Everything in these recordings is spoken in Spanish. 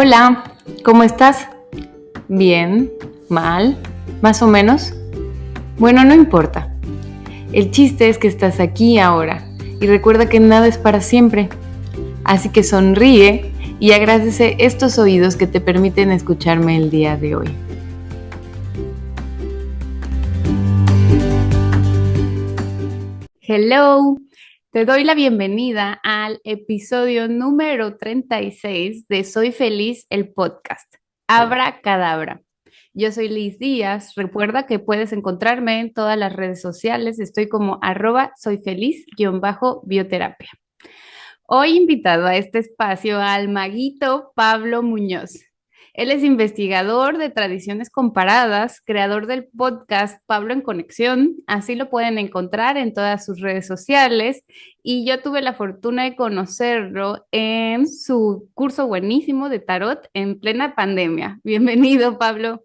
Hola, ¿cómo estás? ¿Bien? ¿Mal? ¿Más o menos? Bueno, no importa. El chiste es que estás aquí ahora y recuerda que nada es para siempre. Así que sonríe y agradece estos oídos que te permiten escucharme el día de hoy. Hello, te doy la bienvenida al episodio número 36 de Soy Feliz, el podcast. Abra Cadabra. Yo soy Liz Díaz. Recuerda que puedes encontrarme en todas las redes sociales. Estoy como @soyfeliz_bioterapia. Hoy invitado a este espacio al maguito Pablo Muñoz. Él es investigador de tradiciones comparadas, creador del podcast Pablo en Conexión, así lo pueden encontrar en todas sus redes sociales y yo tuve la fortuna de conocerlo en su curso buenísimo de tarot en plena pandemia. Bienvenido, Pablo.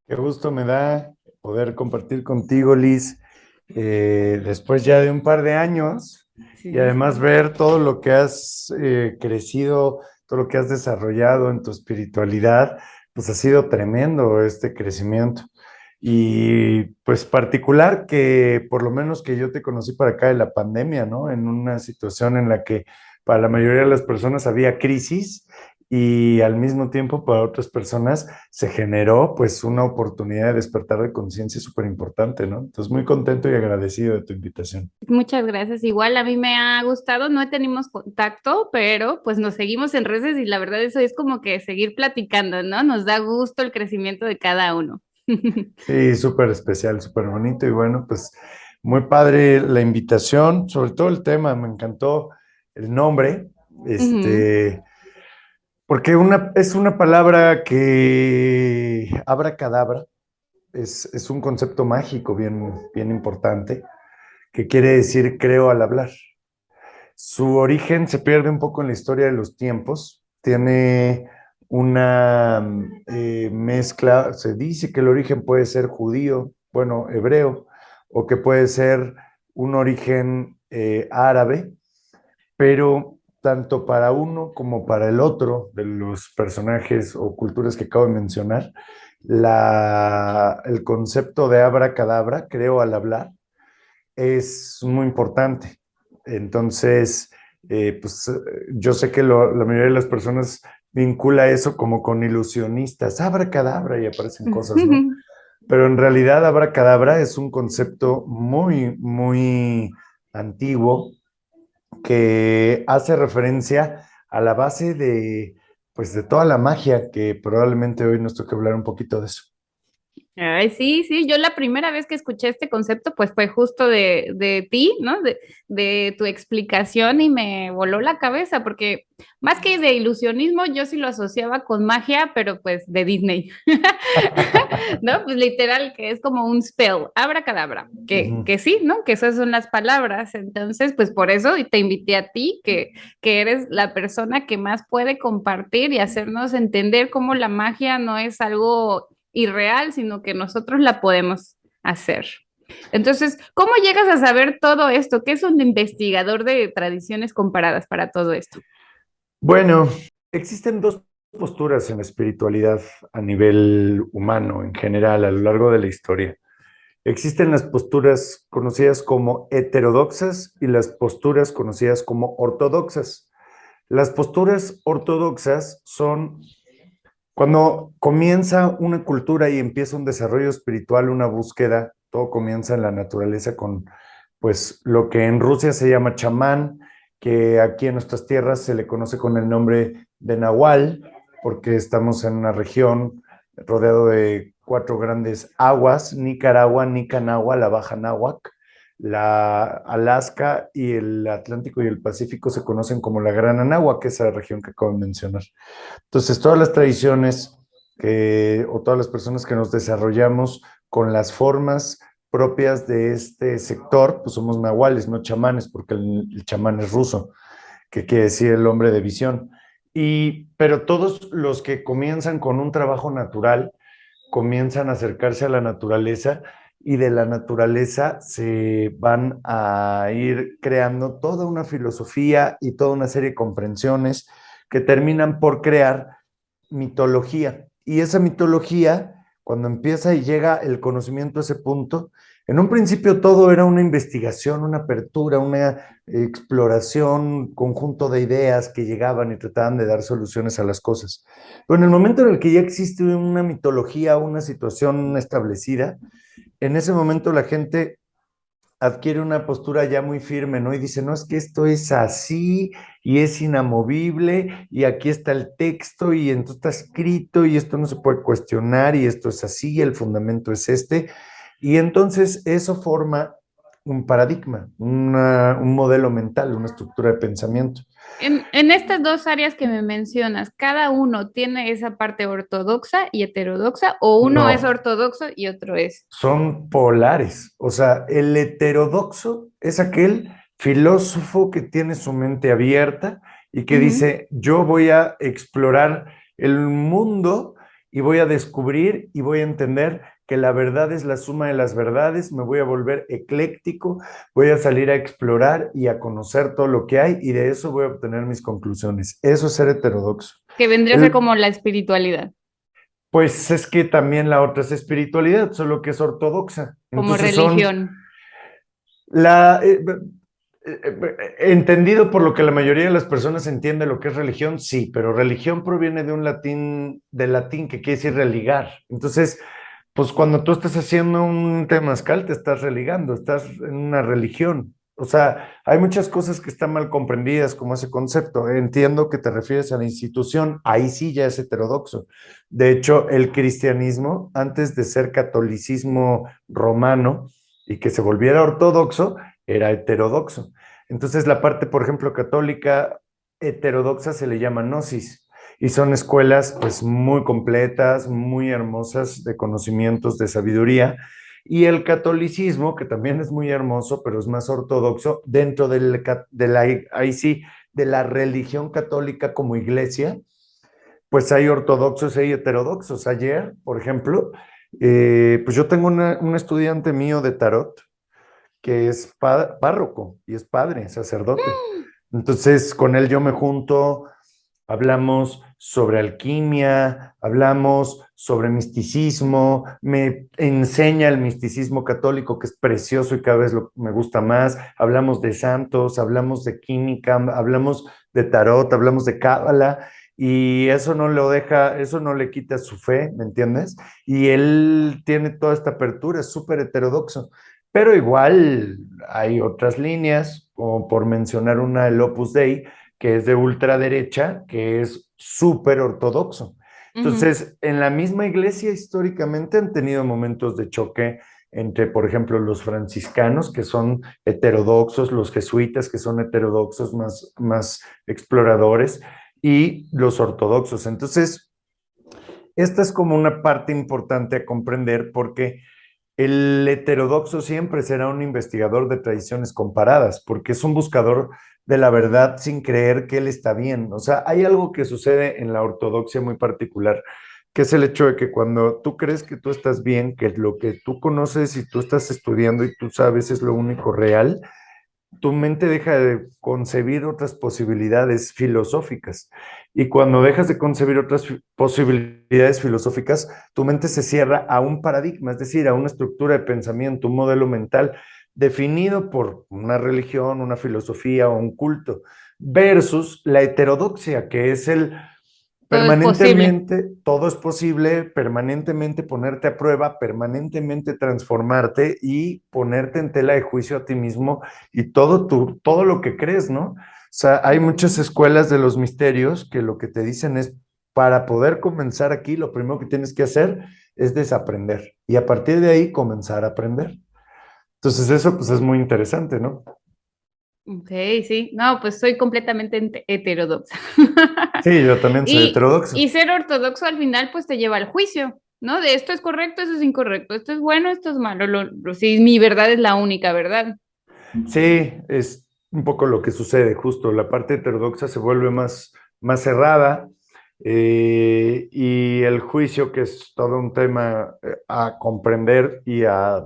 Qué gusto me da poder compartir contigo, Liz, después ya de un par de años y Sí, además sí. ver todo lo que has crecido, todo lo que has desarrollado en tu espiritualidad, pues ha sido tremendo este crecimiento. Y pues particular que por lo menos que yo te conocí para acá de la pandemia, ¿no? En una situación en la que para la mayoría de las personas había crisis y al mismo tiempo para otras personas se generó pues una oportunidad de despertar de conciencia súper importante, ¿no? Entonces muy contento y agradecido de tu invitación. Muchas gracias. Igual a mí me ha gustado, no tenemos contacto, pero pues nos seguimos en redes y la verdad eso es como que seguir platicando, ¿no? Nos da gusto el crecimiento de cada uno. Sí, súper especial, súper bonito y bueno, pues muy padre la invitación, sobre todo el tema, me encantó el nombre, Ujú. porque es una palabra que abracadabra, es un concepto mágico bien importante, que quiere decir creo al hablar. Su origen se pierde un poco en la historia de los tiempos. Tiene una mezcla, se dice que el origen puede ser judío, bueno, hebreo, o que puede ser un origen árabe, pero tanto para uno como para el otro de los personajes o culturas que acabo de mencionar, el concepto de abracadabra, creo al hablar, es muy importante. Entonces, yo sé que la mayoría de las personas vincula eso como con ilusionistas, abracadabra y aparecen cosas, ¿no? Pero en realidad abracadabra es un concepto muy antiguo que hace referencia a la base pues, de toda la magia que probablemente hoy nos toque hablar un poquito de eso. Ay, sí, sí, yo la primera vez que escuché este concepto, pues fue justo de ti, ¿no? De tu explicación y me voló la cabeza, porque más que de ilusionismo, yo sí lo asociaba con magia, pero pues de Disney, ¿no? Pues literal, que es como un spell, abracadabra, que sí, ¿no? Que esas son las palabras. Entonces, pues por eso y te invité a ti, que eres la persona que más puede compartir y hacernos entender cómo la magia no es algo irreal, sino que nosotros la podemos hacer. Entonces, ¿cómo llegas a saber todo esto? ¿Qué es un investigador de tradiciones comparadas para todo esto? Bueno, existen dos posturas en la espiritualidad a nivel humano en general a lo largo de la historia. Existen las posturas conocidas como heterodoxas y las posturas conocidas como ortodoxas. Las posturas ortodoxas son cuando comienza una cultura y empieza un desarrollo espiritual, una búsqueda, todo comienza en la naturaleza con, pues, lo que en Rusia se llama chamán, que aquí en nuestras tierras se le conoce con el nombre de Nahual, porque estamos en una región rodeado de cuatro grandes aguas, Nicaragua, Nicanagua, la Baja Náhuac, la Alaska y el Atlántico y el Pacífico se conocen como la Gran Anáhuac, que es la región que acabo de mencionar. Entonces, todas las tradiciones o todas las personas que nos desarrollamos con las formas propias de este sector, pues somos nahuales, no chamanes, porque el chamán es ruso, que quiere decir el hombre de visión. Pero todos los que comienzan con un trabajo natural, comienzan a acercarse a la naturaleza y de la naturaleza se van a ir creando toda una filosofía y toda una serie de comprensiones que terminan por crear mitología. Y esa mitología, cuando empieza y llega el conocimiento a ese punto, en un principio todo era una investigación, una apertura, una exploración, conjunto de ideas que llegaban y trataban de dar soluciones a las cosas. Pero en el momento en el que ya existe una mitología, una situación establecida, en ese momento la gente adquiere una postura ya muy firme, ¿no? Y dice, no, es que esto es así y es inamovible y aquí está el texto y entonces está escrito y esto no se puede cuestionar y esto es así y el fundamento es este. Y entonces eso forma un paradigma, un modelo mental, una estructura de pensamiento. En estas dos áreas que me mencionas, ¿cada uno tiene esa parte ortodoxa y heterodoxa o uno es No, ortodoxo y otro es? son polares. O sea, el heterodoxo es aquel filósofo que tiene su mente abierta y que Ujú. dice, yo voy a explorar el mundo y voy a descubrir y voy a entender que la verdad es la suma de las verdades, me voy a volver ecléctico, voy a salir a explorar y a conocer todo lo que hay y de eso voy a obtener mis conclusiones. Eso es ser heterodoxo. Que vendría a ser El, como la espiritualidad, pues es que también la otra es espiritualidad, solo que es ortodoxa. como Entonces son religión. la entendido por lo que la mayoría de las personas entiende lo que es religión, sí, pero religión proviene de un latín, del latín que quiere decir religar. Entonces, pues cuando tú estás haciendo un temazcal, te estás religando, estás en una religión. O sea, hay muchas cosas que están mal comprendidas como ese concepto. Entiendo que te refieres a la institución, ahí sí ya es heterodoxo. De hecho, el cristianismo, antes de ser catolicismo romano y que se volviera ortodoxo, era heterodoxo. Entonces, la parte, por ejemplo, católica heterodoxa se le llama gnosis y son escuelas pues muy completas, muy hermosas de conocimientos, de sabiduría. Y el catolicismo, que también es muy hermoso, pero es más ortodoxo, dentro de la, ahí sí, de la religión católica como iglesia, pues hay ortodoxos y hay heterodoxos. Ayer, por ejemplo, pues yo tengo un estudiante mío de tarot que es párroco y es padre, sacerdote. Entonces, con él yo me junto, hablamos sobre alquimia, hablamos sobre misticismo, me enseña el misticismo católico que es precioso y cada vez me gusta más, hablamos de santos, hablamos de química, hablamos de tarot, hablamos de cábala y eso no lo deja, eso no le quita su fe, ¿me entiendes? Y él tiene toda esta apertura, es súper heterodoxo. Pero igual hay otras líneas, como por mencionar una, el Opus Dei, que es de ultraderecha, que es súper ortodoxo. Ujú. Entonces, en la misma iglesia históricamente han tenido momentos de choque entre, por ejemplo, los franciscanos, que son heterodoxos, los jesuitas, que son heterodoxos, más exploradores, y los ortodoxos. Entonces, esta es como una parte importante a comprender porque el heterodoxo siempre será un investigador de tradiciones comparadas, porque es un buscador de la verdad sin creer que él está bien. O sea, hay algo que sucede en la ortodoxia muy particular, que es el hecho de que cuando tú crees que tú estás bien, que lo que tú conoces y tú estás estudiando y tú sabes es lo único real, tu mente deja de concebir otras posibilidades filosóficas. Y cuando dejas de concebir otras posibilidades filosóficas, tu mente se cierra a un paradigma, es decir, a una estructura de pensamiento, un modelo mental definido por una religión, una filosofía o un culto, versus la heterodoxia, que es el Todo es posible. permanentemente, todo es posible, permanentemente ponerte a prueba, permanentemente transformarte y ponerte en tela de juicio a ti mismo y todo lo que crees, ¿no? O sea, hay muchas Ujú. escuelas de los misterios que lo que te dicen es, para poder comenzar aquí, lo primero que tienes que hacer es desaprender y a partir de ahí comenzar a aprender. Entonces eso pues es muy interesante, ¿no? Ok, sí. No, pues soy completamente heterodoxa. Sí, yo también soy Y heterodoxo. ser ortodoxo al final pues te lleva al juicio, ¿no? De esto es correcto, eso es incorrecto, esto es bueno, esto es malo. Sí, mi verdad es la única verdad. Sí, es un poco lo que sucede, justo. La parte heterodoxa se vuelve más cerrada y el juicio, que es todo un tema a comprender y a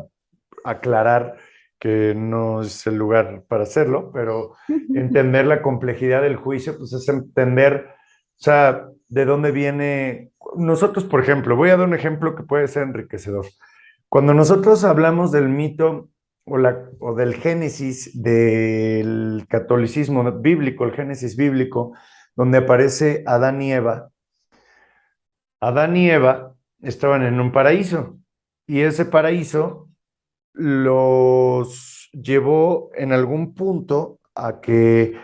aclarar, que no es el lugar para hacerlo, pero entender la complejidad del juicio, pues es entender, o sea, de dónde viene. Nosotros, por ejemplo, voy a dar un ejemplo que puede ser enriquecedor. Cuando nosotros hablamos del mito o del génesis del catolicismo bíblico, el génesis bíblico, donde aparece Adán y Eva estaban en un paraíso y ese paraíso los llevó en algún punto a que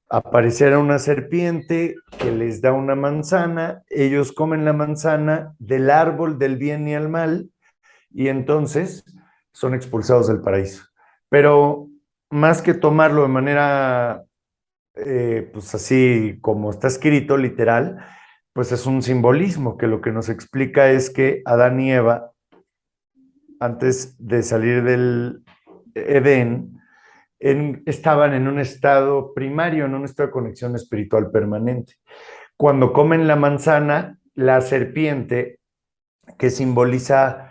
apareciera una serpiente que les da una manzana, ellos comen la manzana del árbol del bien y el mal y entonces son expulsados del paraíso. Pero más que tomarlo de manera, pues así como está escrito, literal, pues es un simbolismo que lo que nos explica es que Adán y Eva, antes de salir del Edén, estaban en un estado primario, en un estado de conexión espiritual permanente. Cuando comen la manzana, la serpiente, que simboliza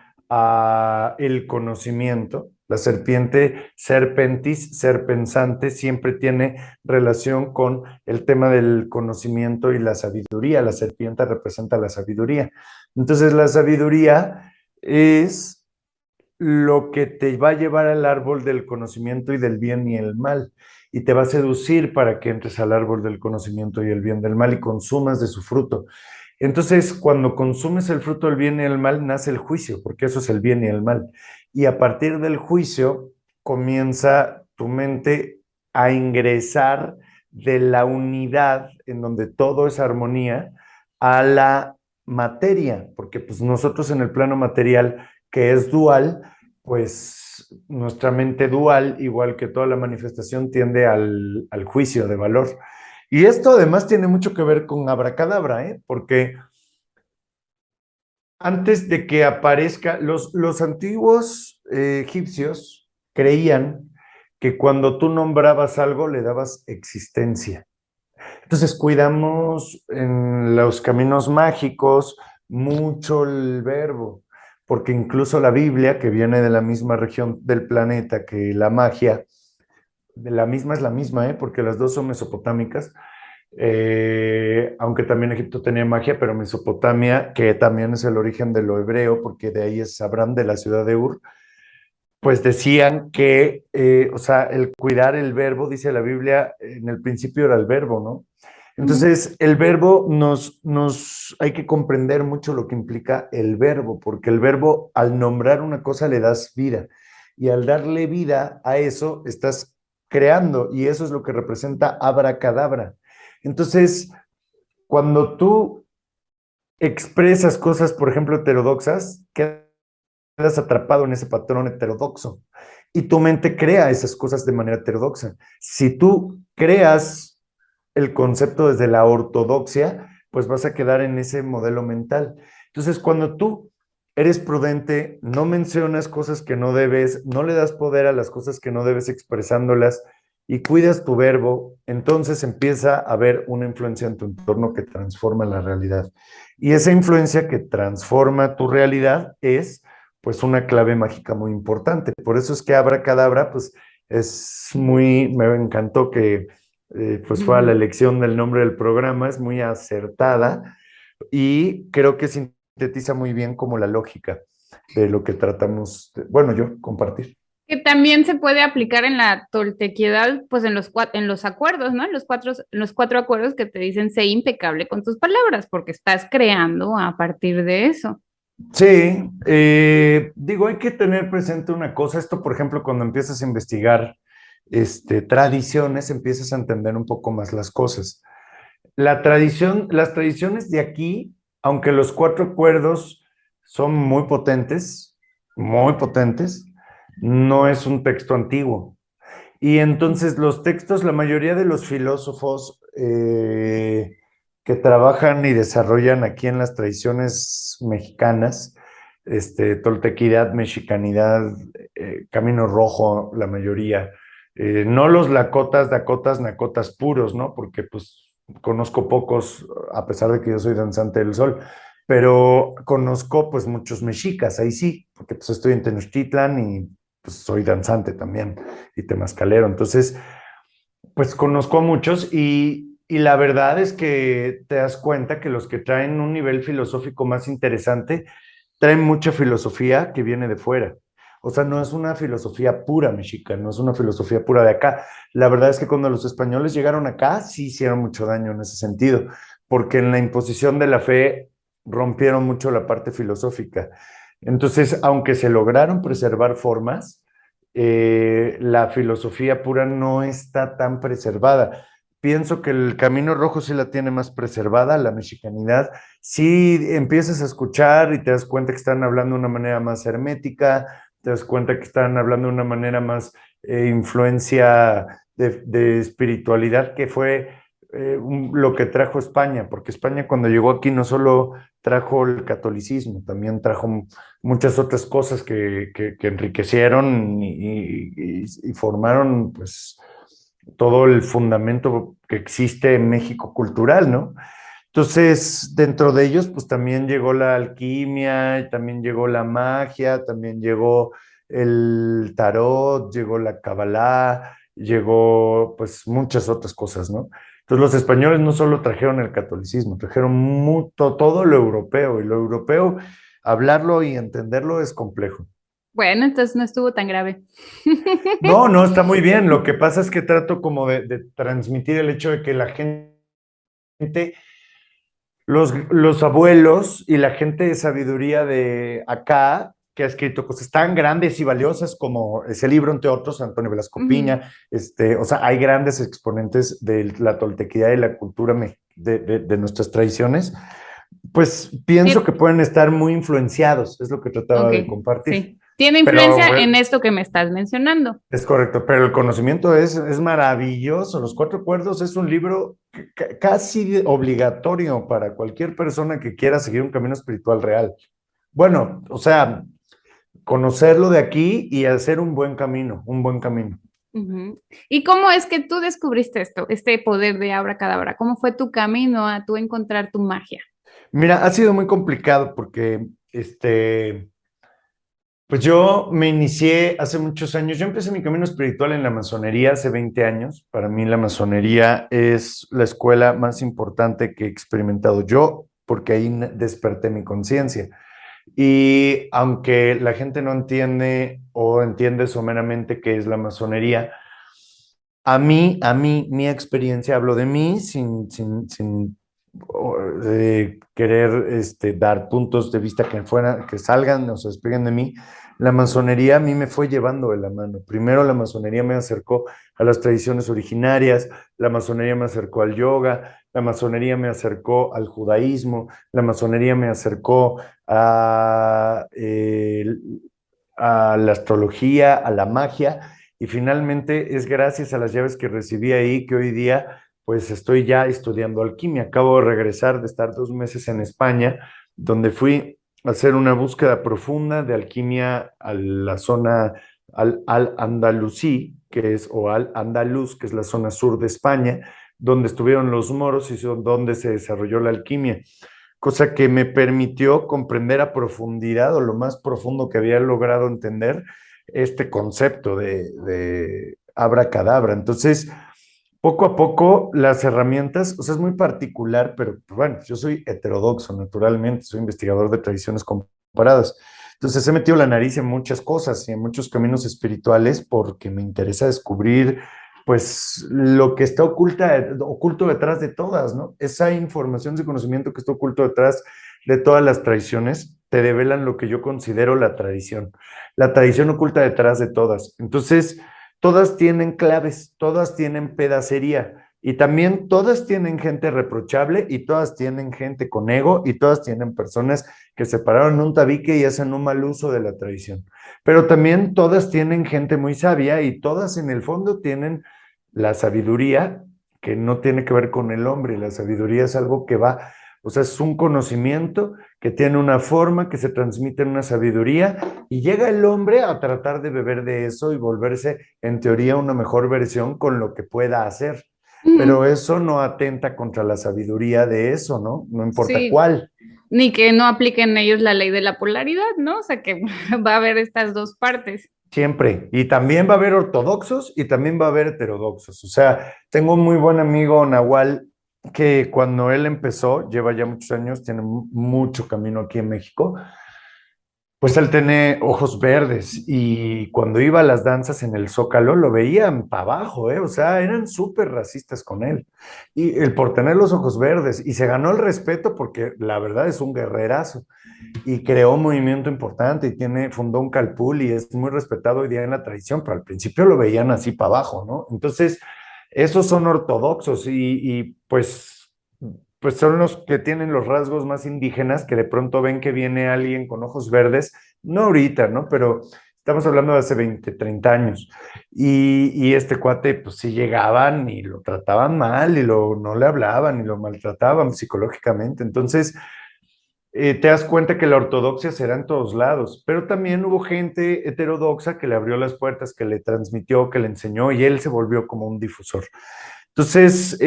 el conocimiento, la serpiente serpentis, ser pensante, siempre tiene relación con el tema del conocimiento y la sabiduría. La serpiente representa la sabiduría. Entonces, la sabiduría es lo que te va a llevar al árbol del conocimiento y del bien y el mal, y te va a seducir para que entres al árbol del conocimiento y el bien del mal y consumas de su fruto. Entonces, cuando consumes el fruto del bien y el mal, nace el juicio, porque eso es el bien y el mal. Y a partir del juicio comienza tu mente a ingresar de la unidad en donde todo es armonía a la materia, porque pues nosotros en el plano material que es dual, pues nuestra mente dual, igual que toda la manifestación, tiende al juicio de valor. Y esto además tiene mucho que ver con abracadabra, ¿eh? Porque antes de que aparezca, los antiguos egipcios creían que cuando tú nombrabas algo le dabas existencia. Entonces cuidamos en los caminos mágicos mucho el verbo, porque incluso la Biblia, que viene de la misma región del planeta que la magia, de la misma es la misma, ¿eh? Porque las dos son mesopotámicas, aunque también Egipto tenía magia, pero Mesopotamia, que también es el origen de lo hebreo, porque de ahí es Abraham de la ciudad de Ur, pues decían que, o sea, el cuidar el verbo, dice la Biblia, en el principio era el verbo, ¿no? Entonces, el verbo hay que comprender mucho lo que implica el verbo, porque el verbo al nombrar una cosa le das vida y al darle vida a eso estás creando y eso es lo que representa abracadabra. Entonces, cuando tú expresas cosas, por ejemplo, heterodoxas, quedas atrapado en ese patrón heterodoxo y tu mente crea esas cosas de manera heterodoxa. Si tú creas el concepto desde la ortodoxia, pues vas a quedar en ese modelo mental. Entonces, cuando tú eres prudente, no mencionas cosas que no debes, no le das poder a las cosas que no debes expresándolas y cuidas tu verbo, entonces empieza a haber una influencia en tu entorno que transforma la realidad. Y esa influencia que transforma tu realidad es pues una clave mágica muy importante. Por eso es que Abracadabra, pues me encantó que pues fue a la elección del nombre del programa, es muy acertada y creo que sintetiza muy bien como la lógica de lo que tratamos, bueno, yo compartir. Que también se puede aplicar en la toltequidad, pues en los acuerdos, ¿no? En los cuatro acuerdos que te dicen sé impecable con tus palabras, porque estás creando a partir de eso. Sí, digo, hay que tener presente una cosa, esto por ejemplo, cuando empiezas a investigar tradiciones, empiezas a entender un poco más las cosas. Las tradiciones de aquí, aunque los cuatro acuerdos son muy potentes, no es un texto antiguo. Y entonces los textos, la mayoría de los filósofos que trabajan y desarrollan aquí en las tradiciones mexicanas, toltequidad, mexicanidad, camino rojo, la mayoría, no los lacotas, dakotas, nacotas puros, ¿no? Porque pues conozco pocos, a pesar de que yo soy danzante del sol, pero conozco pues muchos mexicas, ahí sí, porque pues estoy en Tenochtitlan y pues soy danzante también y temascalero. Entonces, pues conozco a muchos y la verdad es que te das cuenta que los que traen un nivel filosófico más interesante traen mucha filosofía que viene de fuera. O sea, no es una filosofía pura mexicana, no es una filosofía pura de acá. La verdad es que cuando los españoles llegaron acá, sí hicieron mucho daño en ese sentido, porque en la imposición de la fe rompieron mucho la parte filosófica. Entonces, aunque se lograron preservar formas, la filosofía pura no está tan preservada. Pienso que el Camino Rojo sí la tiene más preservada, la mexicanidad. Sí empiezas a escuchar y te das cuenta que están hablando de una manera más hermética, te das cuenta que están hablando de una manera más influencia de espiritualidad, que fue lo que trajo España, porque España cuando llegó aquí no solo trajo el catolicismo, también trajo muchas otras cosas que enriquecieron y formaron pues todo el fundamento que existe en México cultural, ¿no? Entonces, dentro de ellos, pues también llegó la alquimia, también llegó la magia, también llegó el tarot, llegó la cabalá, llegó pues muchas otras cosas, ¿no? Entonces los españoles no solo trajeron el catolicismo, trajeron todo lo europeo, y lo europeo, hablarlo y entenderlo es complejo. Bueno, entonces no estuvo tan grave. No, no, está muy bien. Lo que pasa es que trato como de transmitir el hecho de que la gente, los abuelos y la gente de sabiduría de acá, que ha escrito cosas tan grandes y valiosas como ese libro, entre otros, Antonio Velasco Ujú. Piña, o sea, hay grandes exponentes de la toltequidad y la cultura de nuestras tradiciones, pues pienso que Tien- pueden estar muy influenciados, es lo que trataba ok, de compartir. sí. Tiene Pero influencia bueno, en esto que me estás mencionando. es correcto, pero el conocimiento es maravilloso. Los Cuatro Acuerdos es un libro casi obligatorio para cualquier persona que quiera seguir un camino espiritual real. Bueno, o sea, conocerlo de aquí y hacer un buen camino, un buen camino. Ujú. ¿Y cómo es que tú descubriste esto, este poder de Abracadabra? ¿Cómo fue tu camino a tú encontrar tu magia? Mira, ha sido muy complicado porque, pues yo me inicié hace muchos años. Yo empecé mi camino espiritual en la masonería hace 20 años. Para mí la masonería es la escuela más importante que he experimentado yo, porque ahí desperté mi conciencia. Y aunque la gente no entiende o entiende someramente qué es la masonería, mi experiencia, hablo de mí sin querer dar puntos de vista que salgan o se despeguen de mí. La masonería a mí me fue llevando de la mano. Primero la masonería me acercó a las tradiciones originarias, la masonería me acercó al yoga, la masonería me acercó al judaísmo, la masonería me acercó a la astrología, a la magia, y finalmente es gracias a las llaves que recibí ahí que hoy día pues estoy ya estudiando alquimia. Acabo de regresar de estar 2 meses en España, donde fui a hacer una búsqueda profunda de alquimia a la zona al Andalusí, que es, o al Andaluz, que es la zona sur de España, donde estuvieron los moros y donde se desarrolló la alquimia, cosa que me permitió comprender a profundidad o lo más profundo que había logrado entender este concepto de abracadabra. Entonces, poco a poco las herramientas, o sea, es muy particular, pero pues, bueno, yo soy heterodoxo, naturalmente, soy investigador de tradiciones comparadas. Entonces he metido la nariz en muchas cosas y en muchos caminos espirituales porque me interesa descubrir pues lo que está oculto detrás de todas, ¿no? Esa información, ese conocimiento que está oculto detrás de todas las tradiciones te develan lo que yo considero la tradición oculta detrás de todas. Entonces, todas tienen claves, todas tienen pedacería y también todas tienen gente reprochable y todas tienen gente con ego y todas tienen personas que se pararon en un tabique y hacen un mal uso de la tradición. Pero también todas tienen gente muy sabia y todas en el fondo tienen la sabiduría que no tiene que ver con el hombre. La sabiduría es algo que va, o sea, es un conocimiento que tiene una forma, que se transmite en una sabiduría y llega el hombre a tratar de beber de eso y volverse, en teoría, una mejor versión con lo que pueda hacer. Pero eso no atenta contra la sabiduría de eso, ¿no? No importa Sí, cuál. ni que no apliquen ellos la ley de la polaridad, ¿no? O sea que va a haber estas dos partes. Siempre. Y también va a haber ortodoxos y también va a haber heterodoxos. O sea, tengo un muy buen amigo Nahual que cuando él empezó, lleva ya muchos años, tiene mucho camino aquí en México, pues él tiene ojos verdes y cuando iba a las danzas en el Zócalo lo veían para abajo, ¿eh? O sea, eran súper racistas con él. Y el por tener los ojos verdes y se ganó el respeto porque la verdad es un guerrerazo y creó un movimiento importante y fundó un Calpul y es muy respetado hoy día en la tradición, pero al principio lo veían así para abajo, ¿no? Entonces, esos son ortodoxos pues son los que tienen los rasgos más indígenas, que de pronto ven que viene alguien con ojos verdes, no ahorita, ¿no? Pero estamos hablando de hace 20, 30 años. Y este cuate, pues sí llegaban y lo trataban mal y no le hablaban y lo maltrataban psicológicamente. Entonces, te das cuenta que la ortodoxia será en todos lados, pero también hubo gente heterodoxa que le abrió las puertas, que le transmitió, que le enseñó y él se volvió como un difusor. Entonces,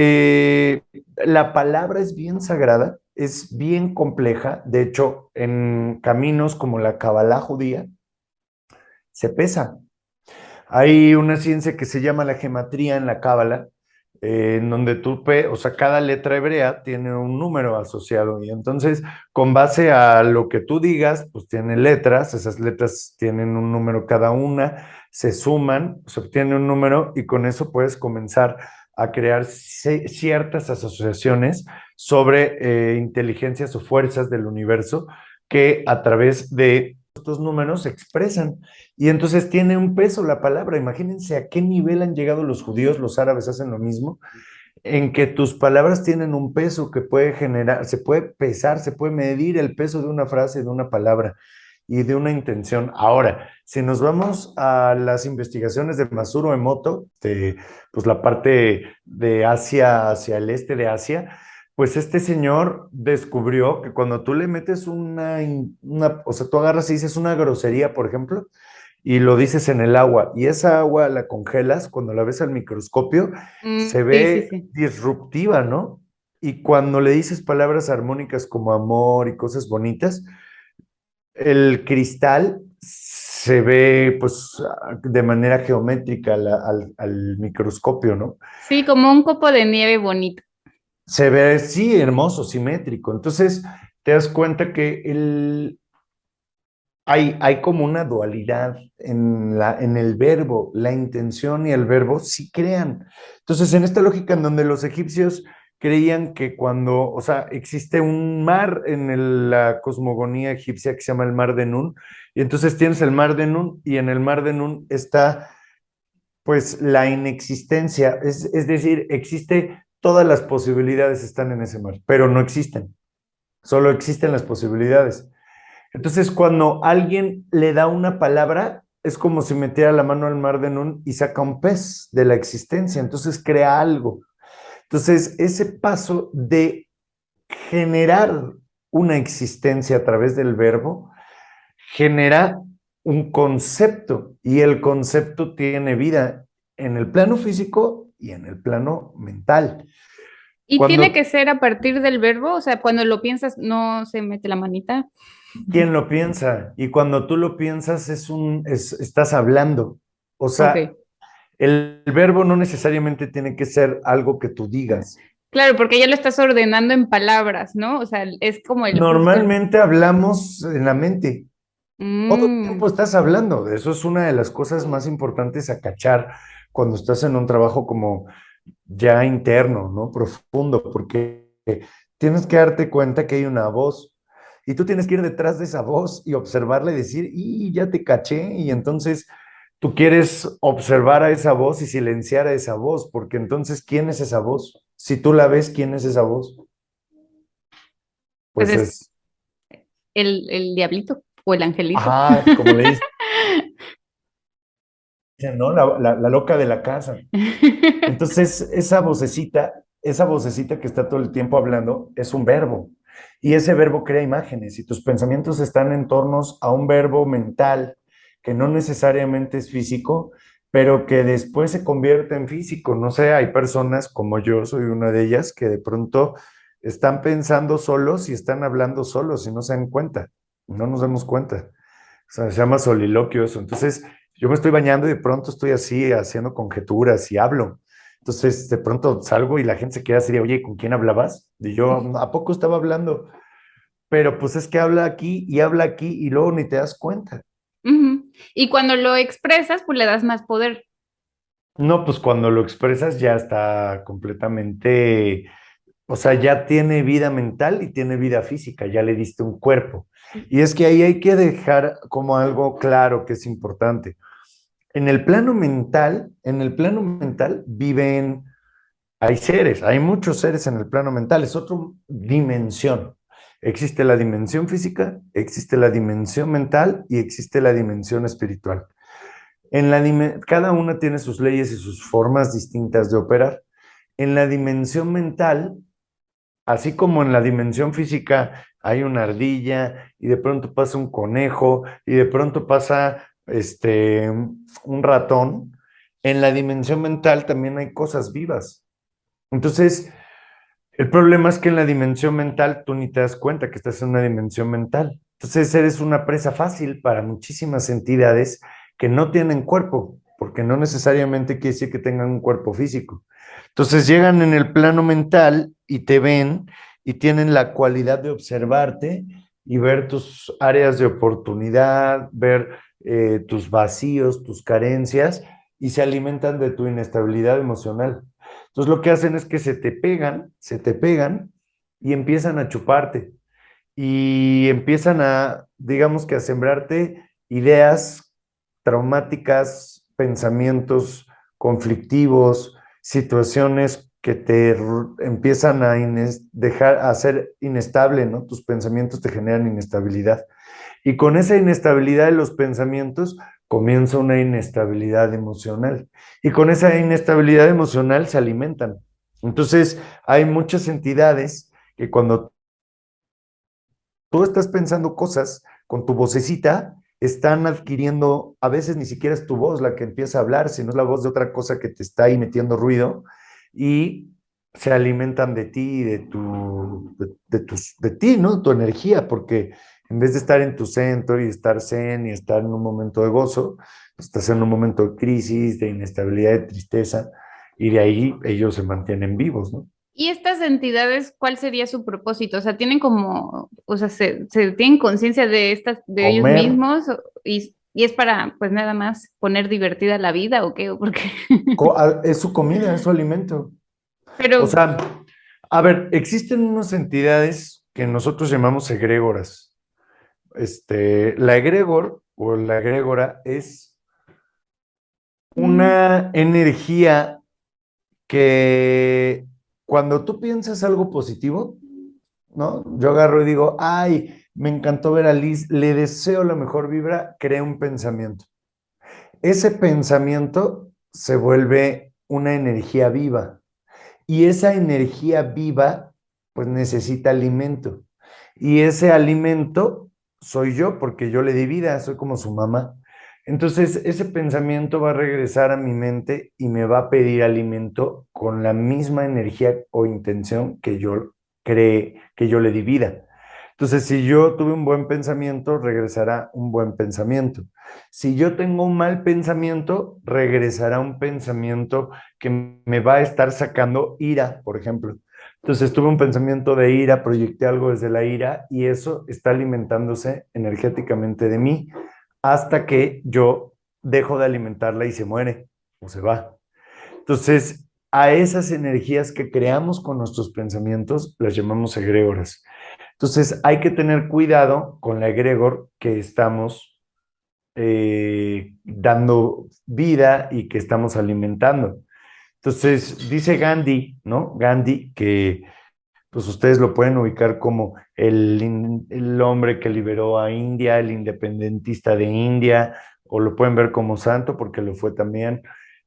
la palabra es bien sagrada, es bien compleja. De hecho, en caminos como la Kabbalah judía, se pesa. Hay una ciencia que se llama la gematría en la Cábala, en donde o sea, cada letra hebrea tiene un número asociado y entonces con base a lo que tú digas, pues tiene letras, esas letras tienen un número cada una, se suman, se obtiene un número y con eso puedes comenzar a crear ciertas asociaciones sobre inteligencias o fuerzas del universo que a través de estos números se expresan. Y entonces tiene un peso la palabra. Imagínense a qué nivel han llegado los judíos, los árabes hacen lo mismo, en que tus palabras tienen un peso que puede generar, se puede pesar, se puede medir el peso de una frase, de una palabra y de una intención. Ahora, si nos vamos a las investigaciones de Masuro Emoto, pues la parte de Asia hacia el este de Asia, pues este señor descubrió que cuando tú le metes o sea, tú agarras y dices una grosería, por ejemplo, y lo dices en el agua, y esa agua la congelas, cuando la ves al microscopio, se Sí, sí, ve sí. disruptiva, ¿no? Y cuando le dices palabras armónicas como amor y cosas bonitas, el cristal se ve pues de manera geométrica al microscopio, ¿no? Sí, como un copo de nieve bonito. Se ve, sí, hermoso, simétrico. Entonces, te das cuenta que hay como una dualidad en el verbo, la intención y el verbo sí crean. Entonces, en esta lógica en donde los egipcios creían que o sea, existe un mar en la cosmogonía egipcia que se llama el mar de Nun, y entonces tienes el mar de Nun y en el mar de Nun está pues la inexistencia, es decir, todas las posibilidades están en ese mar, pero no existen, solo existen las posibilidades. Entonces, cuando alguien le da una palabra, es como si metiera la mano al mar de Nun y saca un pez de la existencia, entonces crea algo. Entonces, ese paso de generar una existencia a través del verbo genera un concepto y el concepto tiene vida en el plano físico y en el plano mental. Y tiene Cuando que ser a partir del verbo, o sea, cuando lo piensas, no se mete la manita. ¿quién lo piensa? Y cuando tú lo piensas, estás hablando. O sea, Ok. el verbo no necesariamente tiene que ser algo que tú digas. Claro, porque ya lo estás ordenando en palabras, ¿no? O sea, es como el justo el... Normalmente hablamos en la mente. Todo el Mm, tiempo estás hablando. Eso es una de las cosas más importantes a cachar cuando estás en un trabajo como ya interno, ¿no? Profundo, porque tienes que darte cuenta que hay una voz y tú tienes que ir detrás de esa voz y observarla y decir, y ya te caché, y entonces tú quieres observar a esa voz y silenciar a esa voz, porque entonces, ¿quién es esa voz? Si tú la ves, ¿quién es esa voz? pues Pues es es, el diablito o el angelito. ajá, como le dicen, ¿no? La loca de la casa. Entonces, esa vocecita que está todo el tiempo hablando es un verbo. Y ese verbo crea imágenes y tus pensamientos están en torno a un verbo mental que no necesariamente es físico, pero que después se convierte en físico. No sé, hay personas como yo, soy una de ellas, que de pronto están pensando solos y están hablando solos y no se dan cuenta, no nos damos cuenta. O sea, se llama soliloquio eso. Entonces, yo me estoy bañando y de pronto estoy así haciendo conjeturas y hablo. Entonces, de pronto salgo y la gente se queda así de, oye, ¿con quién hablabas? Y yo, ¿a poco estaba hablando? Pero pues es que habla aquí y luego ni te das cuenta. Ujú. Y cuando lo expresas, pues le das más poder. No, pues cuando lo expresas ya está completamente, o sea, ya tiene vida mental y tiene vida física, ya le diste un cuerpo. Y es que ahí hay que dejar como algo claro que es importante. En el plano mental viven, hay seres, hay muchos seres en el plano mental, es otra dimensión. Existe la dimensión física, existe la dimensión mental y existe la dimensión espiritual. Cada una tiene sus leyes y sus formas distintas de operar. En la dimensión mental, así como en la dimensión física hay una ardilla y de pronto pasa un conejo y de pronto pasa un ratón, en la dimensión mental también hay cosas vivas. Entonces, el problema es que en la dimensión mental tú ni te das cuenta que estás en una dimensión mental. Entonces eres una presa fácil para muchísimas entidades que no tienen cuerpo, porque no necesariamente quiere decir que tengan un cuerpo físico. Entonces llegan en el plano mental y te ven y tienen la cualidad de observarte y ver tus áreas de oportunidad, ver tus vacíos, tus carencias y se alimentan de tu inestabilidad emocional. Entonces lo que hacen es que se te pegan y empiezan a chuparte y empiezan a, digamos que a sembrarte ideas traumáticas, pensamientos conflictivos, situaciones que empiezan a dejar a ser inestable, ¿no? Tus pensamientos te generan inestabilidad. Y con esa inestabilidad de los pensamientos comienza una inestabilidad emocional. Y con esa inestabilidad emocional se alimentan. Entonces, hay muchas entidades que cuando tú estás pensando cosas con tu vocecita, están adquiriendo, a veces ni siquiera es tu voz la que empieza a hablar, sino es la voz de otra cosa que te está ahí metiendo ruido y se alimentan de ti y de ti, ¿no? Tu energía, porque en vez de estar en tu centro y estar zen y estar en un momento de gozo, pues estás en un momento de crisis, de inestabilidad, de tristeza, y de ahí ellos se mantienen vivos, ¿no? ¿Y estas entidades, cuál sería su propósito? O sea, tienen como, o sea, se tienen conciencia de estas, de ellos Comer, mismos y es para, pues nada más poner divertida la vida o qué, o porque, es su comida, es su alimento. O pero, sea, a ver, existen unas entidades que nosotros llamamos egrégoras. La egregor o la egrégora es mm, una energía que cuando tú piensas algo positivo, ¿no? Yo agarro y digo, ay, me encantó ver a Liz, le deseo la mejor vibra, crea un pensamiento. Ese pensamiento se vuelve una energía viva. Y esa energía viva, pues necesita alimento. Y ese alimento soy yo, porque yo le di vida, soy como su mamá. Entonces, ese pensamiento va a regresar a mi mente y me va a pedir alimento con la misma energía o intención que yo creé, que yo le di vida. Entonces, si yo tuve un buen pensamiento, regresará un buen pensamiento. Si yo tengo un mal pensamiento, regresará un pensamiento que me va a estar sacando ira, por ejemplo. Entonces tuve un pensamiento de ira, proyecté algo desde la ira y eso está alimentándose energéticamente de mí hasta que yo dejo de alimentarla y se muere o se va. Entonces, a esas energías que creamos con nuestros pensamientos las llamamos egregoras. Entonces, hay que tener cuidado con la egregor que estamos dando vida y que estamos alimentando. Entonces, dice Gandhi, ¿no? Gandhi, que pues ustedes lo pueden ubicar como el hombre que liberó a India, el independentista de India, o lo pueden ver como santo porque lo fue también.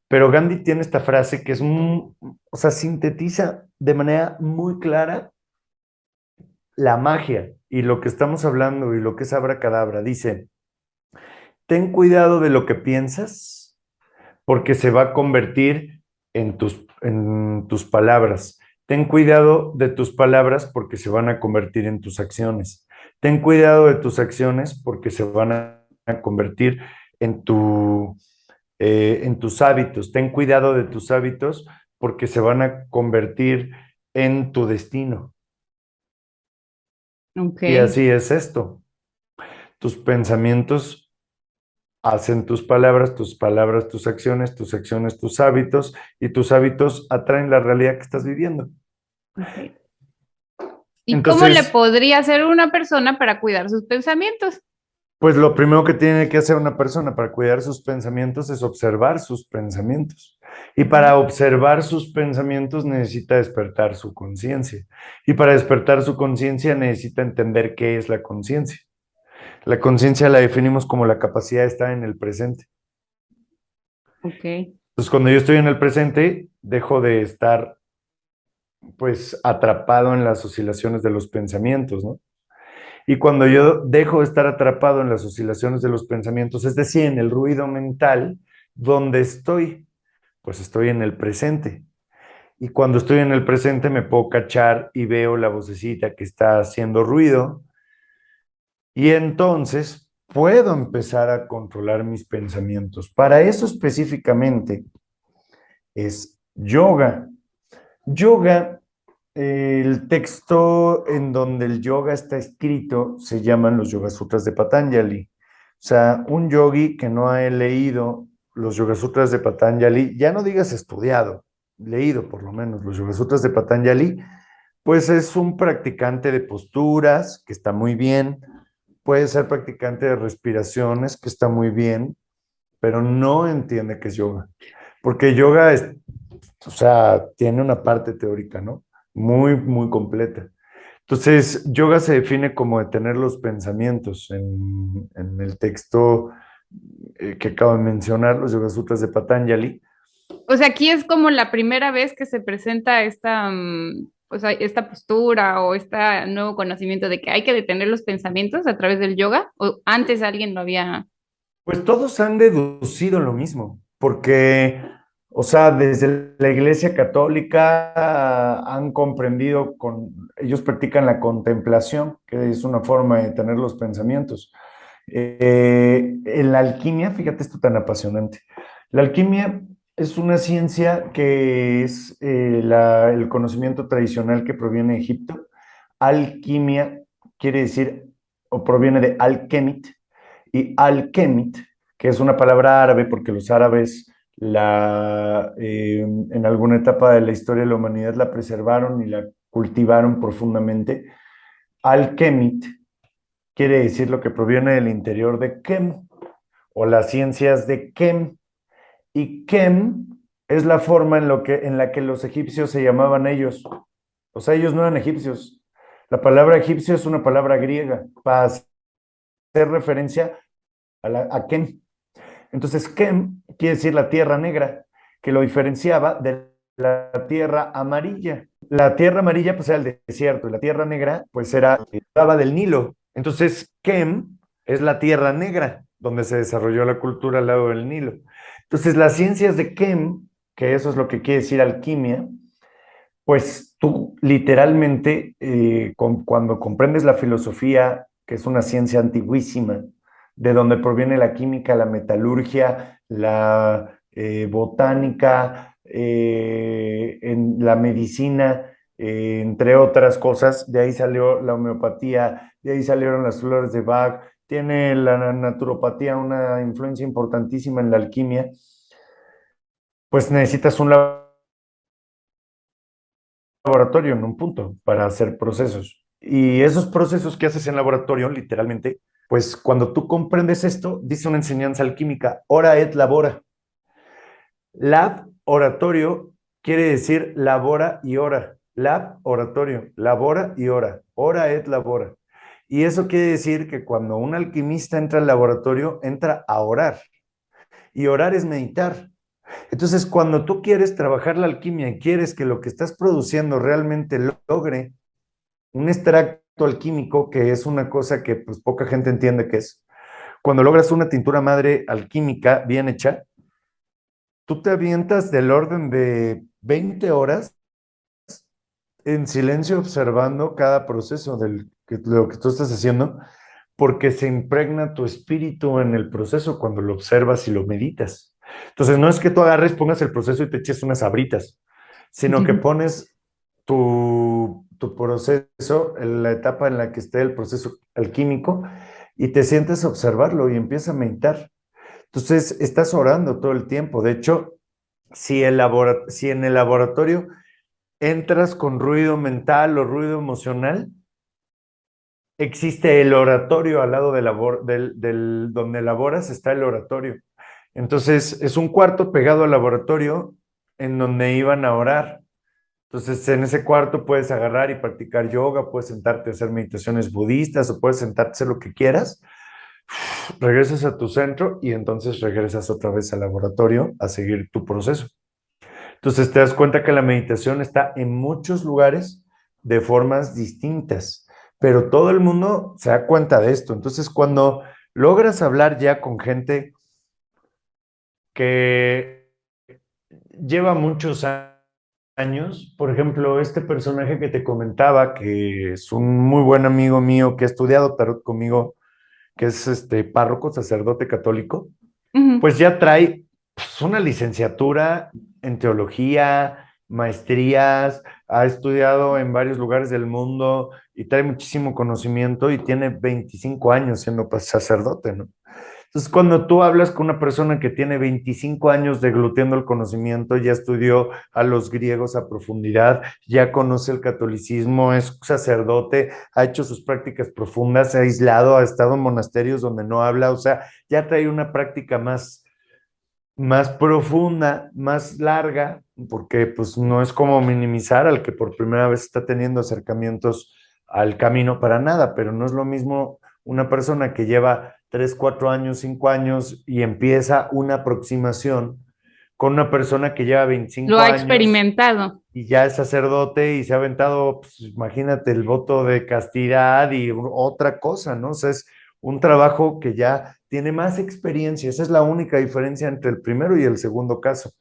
Pero Gandhi tiene esta frase que es, o sea, sintetiza de manera muy clara la magia y lo que estamos hablando y lo que es abracadabra. Dice, ten cuidado de lo que piensas porque se va a convertir en tus palabras. Ten cuidado de tus palabras porque se van a convertir en tus acciones. Ten cuidado de tus acciones porque se van a convertir en, en tus hábitos. Ten cuidado de tus hábitos porque se van a convertir en tu destino. Ok. Y así es esto. Tus pensamientos hacen tus palabras tus acciones, tus hábitos, y tus hábitos atraen la realidad que estás viviendo. Ok. ¿Y cómo le Entonces, podría hacer una persona para cuidar sus pensamientos? pues lo primero que tiene que hacer una persona para cuidar sus pensamientos es observar sus pensamientos. Y para observar sus pensamientos necesita despertar su conciencia. Y para despertar su conciencia necesita entender qué es la conciencia. La conciencia la definimos como la capacidad de estar en el presente. Ok. Entonces, cuando yo estoy en el presente, dejo de estar pues atrapado en las oscilaciones de los pensamientos, ¿no? Y cuando yo dejo de estar atrapado en las oscilaciones de los pensamientos, es decir, en el ruido mental, ¿dónde estoy? Pues estoy en el presente. Y cuando estoy en el presente me puedo cachar y veo la vocecita que está haciendo ruido y entonces puedo empezar a controlar mis pensamientos. Para eso específicamente es yoga. Yoga, el texto en donde el yoga está escrito se llaman los Yoga Sutras de Patanjali. O sea, un yogi que no ha leído los Yoga Sutras de Patanjali, ya no digas estudiado, leído por lo menos los Yoga Sutras de Patanjali, pues es un practicante de posturas, que está muy bien, puede ser practicante de respiraciones, que está muy bien, pero no entiende qué es yoga. Porque yoga es, o sea, tiene una parte teórica, ¿no? Muy, muy completa. Entonces, yoga se define como detener los pensamientos en el texto que acabo de mencionar, los Yoga Sutras de Patanjali. O sea, aquí es como la primera vez que se presenta esta, o sea, esta postura o este nuevo conocimiento de que hay que detener los pensamientos a través del yoga, o antes alguien lo había. Pues todos han deducido lo mismo, porque, o sea, desde la Iglesia Católica han comprendido, ellos practican la contemplación, que es una forma de tener los pensamientos. En la alquimia, fíjate esto tan apasionante, la alquimia es una ciencia que es el conocimiento tradicional que proviene de Egipto. Alquimia quiere decir, o proviene de alkemit, y alkemit, que es una palabra árabe porque los árabes en alguna etapa de la historia de la humanidad la preservaron y la cultivaron profundamente. Alkemit quiere decir lo que proviene del interior de Kem, o las ciencias de Kem. Y Kem es la forma en la que los egipcios se llamaban ellos. O sea, ellos no eran egipcios. La palabra egipcio es una palabra griega para hacer referencia a Kem. Entonces, Kem quiere decir la tierra negra, que lo diferenciaba de la tierra amarilla. La tierra amarilla, pues, era el desierto, y la tierra negra, pues, estaba del Nilo. Entonces, Kem es la tierra negra, donde se desarrolló la cultura al lado del Nilo. Entonces, las ciencias de Kem, que eso es lo que quiere decir alquimia, pues tú literalmente, cuando comprendes la filosofía, que es una ciencia antiguísima, de donde proviene la química, la metalurgia, la botánica, en la medicina, entre otras cosas, de ahí salió la homeopatía, de ahí salieron las flores de Bach, tiene la naturopatía una influencia importantísima en la alquimia, pues necesitas un laboratorio en un punto para hacer procesos. Y esos procesos que haces en laboratorio, literalmente, pues cuando tú comprendes esto, dice una enseñanza alquímica, ora et labora. Lab, oratorio, quiere decir labora y ora. Lab, oratorio, labora y ora. Ora et labora. Y eso quiere decir que cuando un alquimista entra al laboratorio, entra a orar. Y orar es meditar. Entonces, cuando tú quieres trabajar la alquimia y quieres que lo que estás produciendo realmente logre un extracto alquímico, que es una cosa que pues poca gente entiende que es, cuando logras una tintura madre alquímica bien hecha, tú te avientas del orden de 20 horas en silencio observando cada proceso de lo que tú estás haciendo, porque se impregna tu espíritu en el proceso cuando lo observas y lo meditas. Entonces, no es que tú agarres, pongas el proceso y te eches unas sabritas. sino que pones tu proceso, en la etapa en la que esté el proceso alquímico, y te sientes a observarlo y empiezas a meditar. Entonces, estás orando todo el tiempo. De hecho, si en el laboratorio entras con ruido mental o ruido emocional, existe el oratorio al lado donde laboras, está el oratorio. Entonces, es un cuarto pegado al laboratorio en donde iban a orar. Entonces, en ese cuarto puedes agarrar y practicar yoga, puedes sentarte a hacer meditaciones budistas o puedes sentarte a hacer lo que quieras. Regresas a tu centro y entonces regresas otra vez al laboratorio a seguir tu proceso. Entonces, te das cuenta que la meditación está en muchos lugares de formas distintas, pero todo el mundo se da cuenta de esto. Entonces, cuando logras hablar ya con gente que lleva muchos años, por ejemplo, este personaje que te comentaba, que es un muy buen amigo mío que ha estudiado tarot conmigo, que es párroco, sacerdote católico, Ujú. pues ya trae pues, una licenciatura en teología, maestrías, ha estudiado en varios lugares del mundo y trae muchísimo conocimiento y tiene 25 años siendo pues, sacerdote, ¿no? Entonces, cuando tú hablas con una persona que tiene 25 años deglutiendo el conocimiento, ya estudió a los griegos a profundidad, ya conoce el catolicismo, es sacerdote, ha hecho sus prácticas profundas, se ha aislado, ha estado en monasterios donde no habla, o sea, ya trae una práctica más profunda, más larga, porque pues no es como minimizar al que por primera vez está teniendo acercamientos al camino para nada, pero no es lo mismo una persona que lleva 3, 4 años, 5 años y empieza una aproximación con una persona que lleva Lo 25 ha años experimentado. y ya es sacerdote y se ha aventado, pues, imagínate, el voto de castidad y otra cosa, ¿no? O sea, es un trabajo que ya tiene más experiencia. Esa es la única diferencia entre el primero y el segundo caso.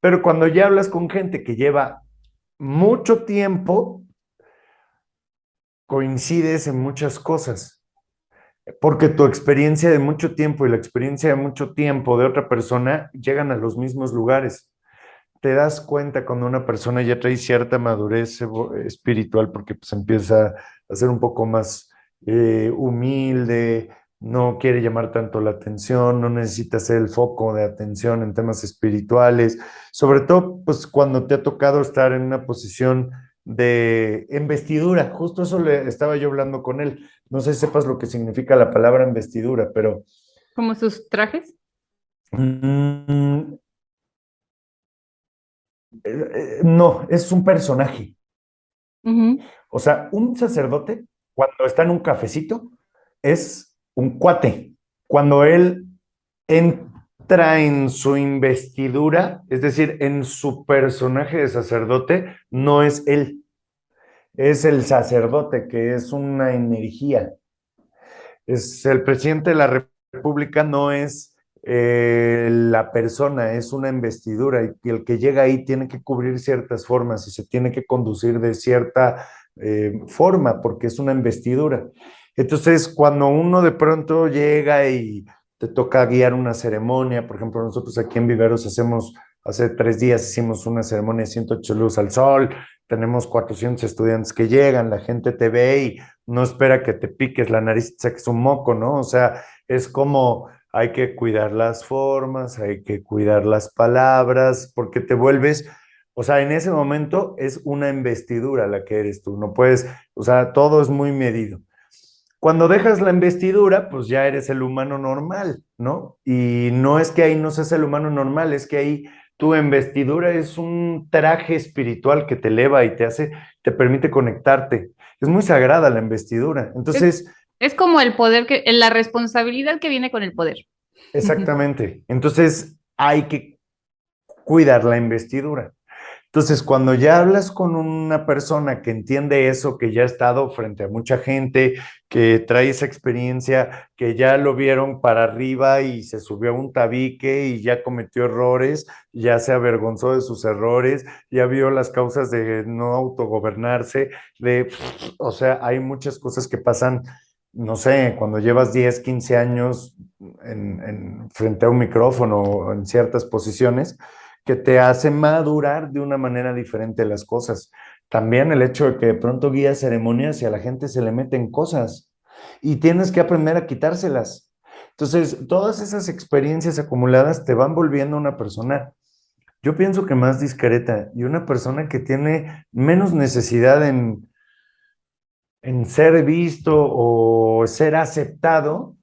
Pero cuando ya hablas con gente que lleva mucho tiempo, coincides en muchas cosas, porque tu experiencia de mucho tiempo y la experiencia de mucho tiempo de otra persona llegan a los mismos lugares. Te das cuenta cuando una persona ya trae cierta madurez espiritual porque pues empieza a ser un poco más humilde, no quiere llamar tanto la atención, no necesita ser el foco de atención en temas espirituales, sobre todo pues cuando te ha tocado estar en una posición de investidura, justo eso le estaba yo hablando con él, no sé si sepas lo que significa la palabra investidura, pero Como sus trajes. mm, no, es un personaje. Ujú. O sea, un sacerdote, cuando está en un cafecito, es un cuate. Cuando él entra en su investidura, es decir, en su personaje de sacerdote, no es él, es el sacerdote, que es una energía. Es el presidente de la República, no es la persona, es una investidura y el que llega ahí tiene que cubrir ciertas formas y se tiene que conducir de cierta forma porque es una investidura. Entonces, cuando uno de pronto llega y te toca guiar una ceremonia, por ejemplo, nosotros aquí en Viveros hace 3 días hicimos una ceremonia de 108 luz al sol, tenemos 400 estudiantes que llegan, la gente te ve y no espera que te piques la nariz y te saques un moco, ¿no? O sea, es como hay que cuidar las formas, hay que cuidar las palabras, porque te vuelves, o sea, en ese momento es una investidura la que eres tú, no puedes, o sea, todo es muy medido. Cuando dejas la investidura, pues ya eres el humano normal, ¿no? Y no es que ahí no seas el humano normal, es que ahí tu investidura es un traje espiritual que te eleva y te permite conectarte. Es muy sagrada la investidura. Es, Entonces, es como el poder la responsabilidad que viene con el poder. exactamente. Entonces, hay que cuidar la investidura. Entonces, cuando ya hablas con una persona que entiende eso, que ya ha estado frente a mucha gente, que trae esa experiencia, que ya lo vieron para arriba y se subió a un tabique y ya cometió errores, ya se avergonzó de sus errores, ya vio las causas de no autogobernarse, o sea, hay muchas cosas que pasan, no sé, cuando llevas 10, 15 años frente a un micrófono o en ciertas posiciones que te hace madurar de una manera diferente las cosas. También el hecho de que de pronto guías ceremonias y a la gente se le meten cosas y tienes que aprender a quitárselas. Entonces, todas esas experiencias acumuladas te van volviendo una persona, yo pienso que más discreta y una persona que tiene menos necesidad en ser visto o ser aceptado,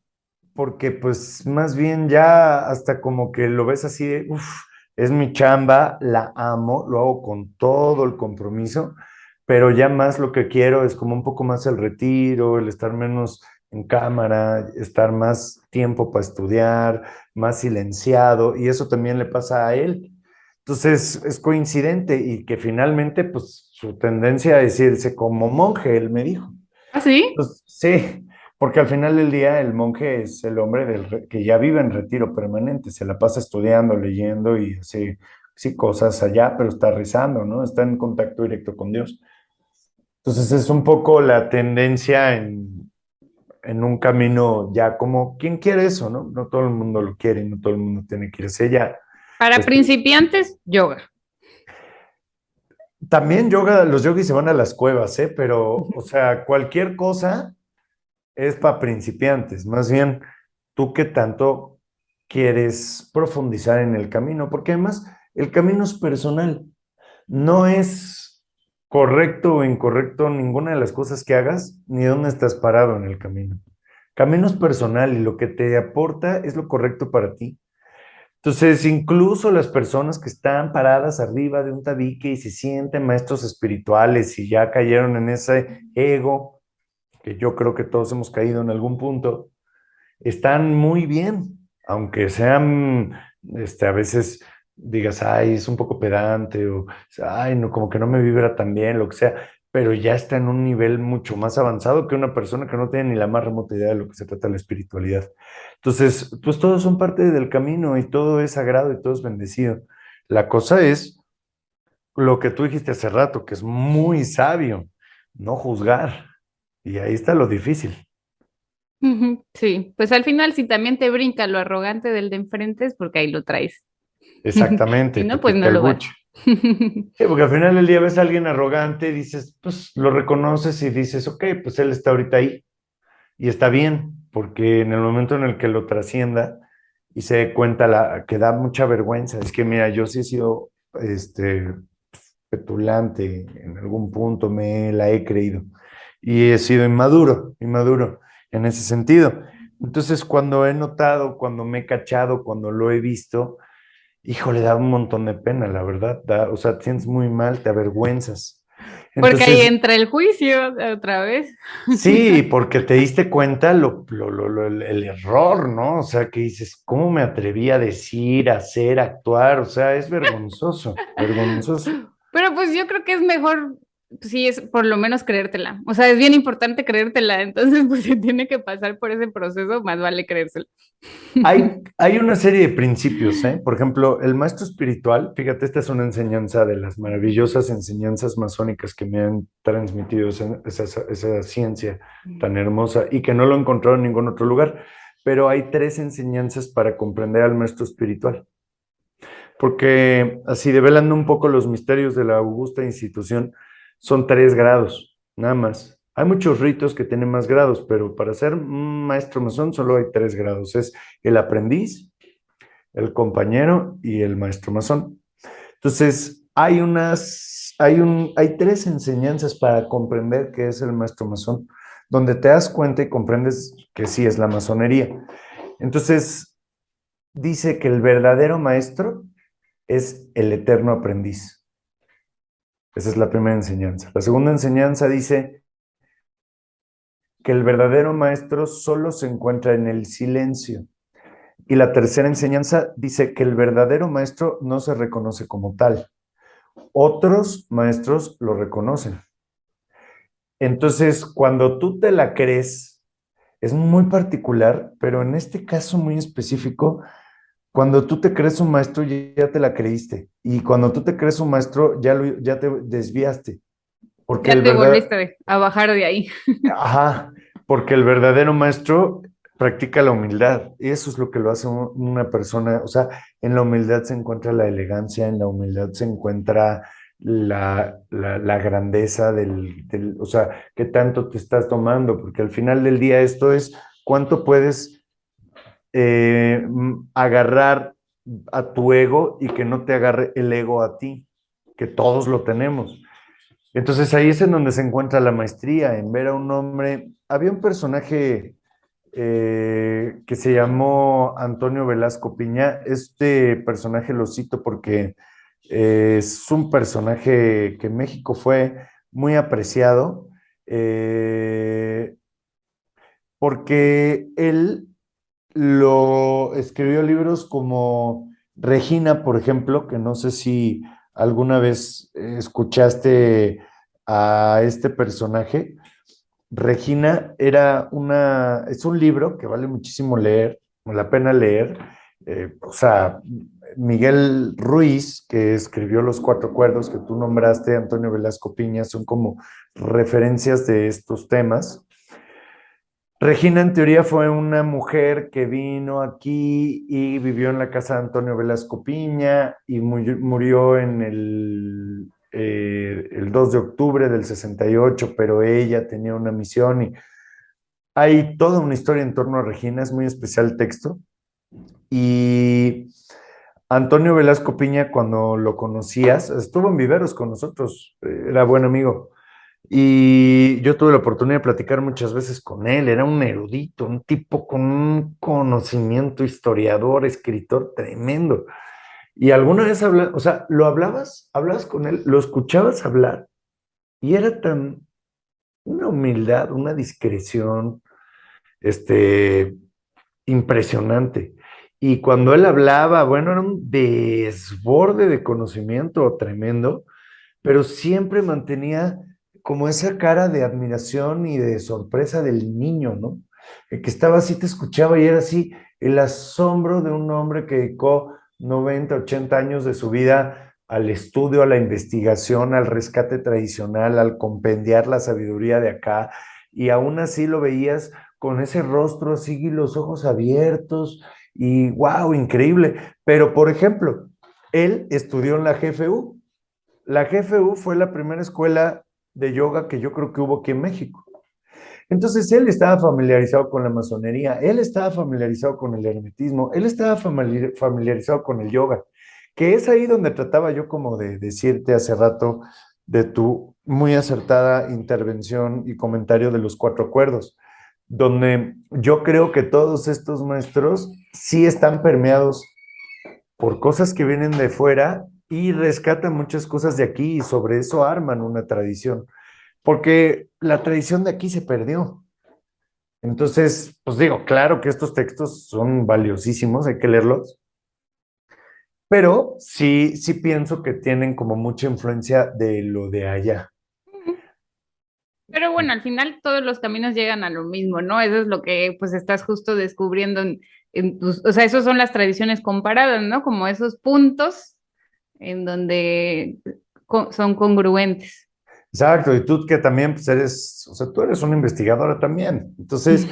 porque pues más bien ya hasta como que lo ves así de, uff, es mi chamba, la amo, lo hago con todo el compromiso, pero ya más lo que quiero es como un poco más el retiro, el estar menos en cámara, estar más tiempo para estudiar, más silenciado, y eso también le pasa a él. Entonces es coincidente y que finalmente pues su tendencia a decirse como monje, él me dijo. ¿Ah, sí? Pues, sí, porque al final del día el monje es el hombre que ya vive en retiro permanente, se la pasa estudiando, leyendo y hace sí, cosas allá, pero está rezando, ¿no? Está en contacto directo con Dios. Entonces es un poco la tendencia en un camino ya como, ¿quién quiere eso, no? No todo el mundo lo quiere y no todo el mundo tiene que irse allá. Para Pues, principiantes, yoga. también yoga, los yogis se van a las cuevas, ¿eh? Pero, o sea, cualquier cosa es para principiantes, más bien tú qué tanto quieres profundizar en el camino, porque además el camino es personal, no es correcto o incorrecto ninguna de las cosas que hagas, ni dónde estás parado en el camino. Camino es personal y lo que te aporta es lo correcto para ti. Entonces, incluso las personas que están paradas arriba de un tabique y se sienten maestros espirituales y ya cayeron en ese ego, que yo creo que todos hemos caído en algún punto, están muy bien, aunque sean, a veces digas, ay, es un poco pedante, o, ay, no, como que no me vibra tan bien, lo que sea, pero ya está en un nivel mucho más avanzado que una persona que no tiene ni la más remota idea de lo que se trata de la espiritualidad. Entonces, pues todos son parte del camino y todo es sagrado y todo es bendecido. La cosa es lo que tú dijiste hace rato, que es muy sabio, no juzgar. Y ahí está lo difícil. Ujú, sí, pues al final si también te brinca lo arrogante del de enfrente es porque ahí lo traes. Si Exactamente, no, te pues pica no el lo vas. buche. Sí, porque al final del día ves a alguien arrogante, dices, pues lo reconoces y dices, ok, pues él está ahorita ahí y está bien, porque en el momento en el que lo trascienda y se dé cuenta que da mucha vergüenza, es que mira, yo sí he sido petulante en algún punto, me la he creído y he sido inmaduro, inmaduro en ese sentido. Entonces, cuando he notado, cuando me he cachado, cuando lo he visto, híjole, da un montón de pena, la verdad. O sea, te sientes muy mal, te avergüenzas. Porque ahí Entonces, entra el juicio otra vez. sí, porque te diste cuenta el error, ¿no? O sea, que dices, ¿cómo me atreví a decir, a hacer, a actuar? O sea, es vergonzoso, vergonzoso. Pero pues yo creo que es mejor, pues, sí, es por lo menos creértela. O sea, es bien importante creértela. Entonces, pues si tiene que pasar por ese proceso, más vale creérsela. Hay una serie de principios, ¿eh? Por ejemplo, el maestro espiritual, fíjate, esta es una enseñanza de las maravillosas enseñanzas masónicas que me han transmitido esa ciencia tan hermosa y que no lo he encontrado en ningún otro lugar, pero hay tres enseñanzas para comprender al maestro espiritual, porque así develando un poco los misterios de la augusta institución, son 3 grados, nada más. Hay muchos ritos que tienen más grados, pero para ser un maestro masón solo hay 3 grados. Es el aprendiz, el compañero y el maestro masón. Entonces, hay 3 enseñanzas para comprender qué es el maestro masón, donde te das cuenta y comprendes que sí es la masonería. Entonces, dice que el verdadero maestro es el eterno aprendiz. Esa es la primera enseñanza. La segunda enseñanza dice que el verdadero maestro solo se encuentra en el silencio. Y la tercera enseñanza dice que el verdadero maestro no se reconoce como tal. Otros maestros lo reconocen. Entonces, cuando tú te la crees, es muy particular, pero en este caso muy específico, cuando tú te crees un maestro, ya te la creíste. Y cuando tú te crees un maestro, ya te desviaste. Porque Ya el te verdad, volviste a bajar de ahí. ajá, porque el verdadero maestro, practica la humildad. Y eso es lo que lo hace una persona. O sea, en la humildad se encuentra la elegancia, en la humildad se encuentra la grandeza o sea, qué tanto te estás tomando, porque al final del día esto es cuánto puedes agarrar a tu ego y que no te agarre el ego a ti, que todos lo tenemos. Entonces ahí es en donde se encuentra la maestría, en ver a un hombre. Había un personaje que se llamó Antonio Velasco Piña. Este personaje lo cito porque es un personaje que en México fue muy apreciado, eh, porque él lo escribió libros como Regina, por ejemplo, que no sé si alguna vez escuchaste a este personaje. Regina es un libro que vale muchísimo leer, vale la pena leer. O sea, Miguel Ruiz, que escribió Los Cuatro Cuerdos, que tú nombraste, Antonio Velasco Piña, son como referencias de estos temas. Regina, en teoría, fue una mujer que vino aquí y vivió en la casa de Antonio Velasco Piña y murió en el 2 de octubre del 68, pero ella tenía una misión y hay toda una historia en torno a Regina, es muy especial el texto. Y Antonio Velasco Piña, cuando lo conocías, estuvo en Viveros con nosotros, era buen amigo. Y yo tuve la oportunidad de platicar muchas veces con él. Era un erudito, un tipo con un conocimiento historiador, escritor tremendo. Y alguna vez o sea, lo hablabas con él, lo escuchabas hablar y era tan una humildad, una discreción, este, impresionante. Y cuando él hablaba, bueno, era un desborde de conocimiento tremendo, pero siempre mantenía como esa cara de admiración y de sorpresa del niño, ¿no? El que estaba así, te escuchaba y era así el asombro de un hombre que dedicó 90, 80 años de su vida al estudio, a la investigación, al rescate tradicional, al compendiar la sabiduría de acá, y aún así lo veías con ese rostro así y los ojos abiertos, y wow, increíble. Pero, por ejemplo, él estudió en la GFU. La GFU fue la primera escuela de yoga que yo creo que hubo aquí en México. Entonces él estaba familiarizado con la masonería, él estaba familiarizado con el hermetismo, él estaba familiarizado con el yoga, que es ahí donde trataba yo como de decirte hace rato de tu muy acertada intervención y comentario de los cuatro acuerdos, donde yo creo que todos estos maestros sí están permeados por cosas que vienen de fuera y rescatan muchas cosas de aquí y sobre eso arman una tradición, porque la tradición de aquí se perdió. Entonces, pues digo, claro que estos textos son valiosísimos, hay que leerlos, pero sí, sí pienso que tienen como mucha influencia de lo de allá. Pero bueno, al final todos los caminos llegan a lo mismo, ¿no? Eso es lo que pues estás justo descubriendo en tus, o sea, esos son las tradiciones comparadas, ¿no? Como esos puntos en donde son congruentes. Exacto, y tú que también pues eres, o sea, tú eres una investigadora también. Entonces,